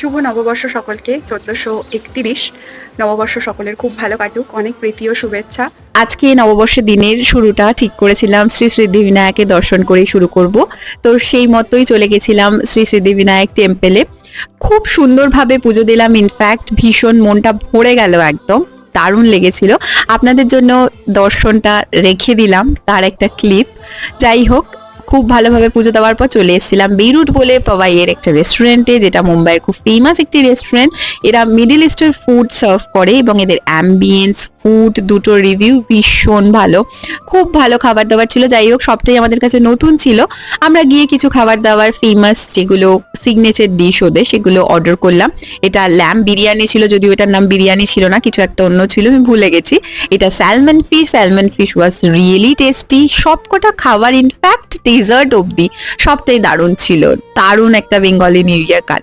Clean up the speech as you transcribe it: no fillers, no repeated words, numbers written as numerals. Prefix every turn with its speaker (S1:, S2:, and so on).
S1: শুভ নববর্ষ সকলকে। 1431 নববর্ষ সকলের খুব ভালো কাটুক, অনেক প্রীতি ও শুভেচ্ছা।
S2: আজকে নববর্ষের দিনের শুরুটা ঠিক করেছিলাম শ্রী সিদ্ধিবিনায়কের দর্শন করেই শুরু করব। তো সেই মতোই চলে গেছিলাম শ্রী সিদ্ধিবিনায়ক টেম্পলে। খুব সুন্দরভাবে পুজো দিলাম, ইনফ্যাক্ট ভীষণ মনটা ভরে গেল, একদম দারুণ লেগেছিল। আপনাদের জন্য দর্শনটা রেখে দিলাম, তার একটা ক্লিপ। যাই হোক, খুব ভালোভাবে পুজো দেওয়ার পর চলে এসেছিলাম বেইরুট বলে পাওয়াইয়ের একটা রেস্টুরেন্টে, যেটা মুম্বাইয়ের খুব ফেমাস একটি রেস্টুরেন্ট। এরা মিডল ইস্টের ফুড সার্ভ করে এবং এদের অ্যাম্বিয়েন্স, ফুড দুটো রিভিউ ভীষণ ভালো, খুব ভালো খাবার দাবার ছিল। যাই হোক, সবটাই আমাদের কাছে নতুন ছিল। আমরা গিয়ে কিছু খাবার দাবার ফেমাস যেগুলো সিগনেচার ডিশ ওদের, সেগুলো অর্ডার করলাম। এটা ল্যাম্ব বিরিয়ানি ছিল, যদিও এটার নাম বিরিয়ানি ছিল না, কিছু একটা অন্য ছিল, আমি ভুলে গেছি। এটা salmon fish was really tasty. সবকটা খাবার, ইনফ্যাক্ট ডেজার্ট অবধি সবটাই দারুণ ছিল। দারুণ একটা বেঙ্গলি নিউ ইয়ার কাজ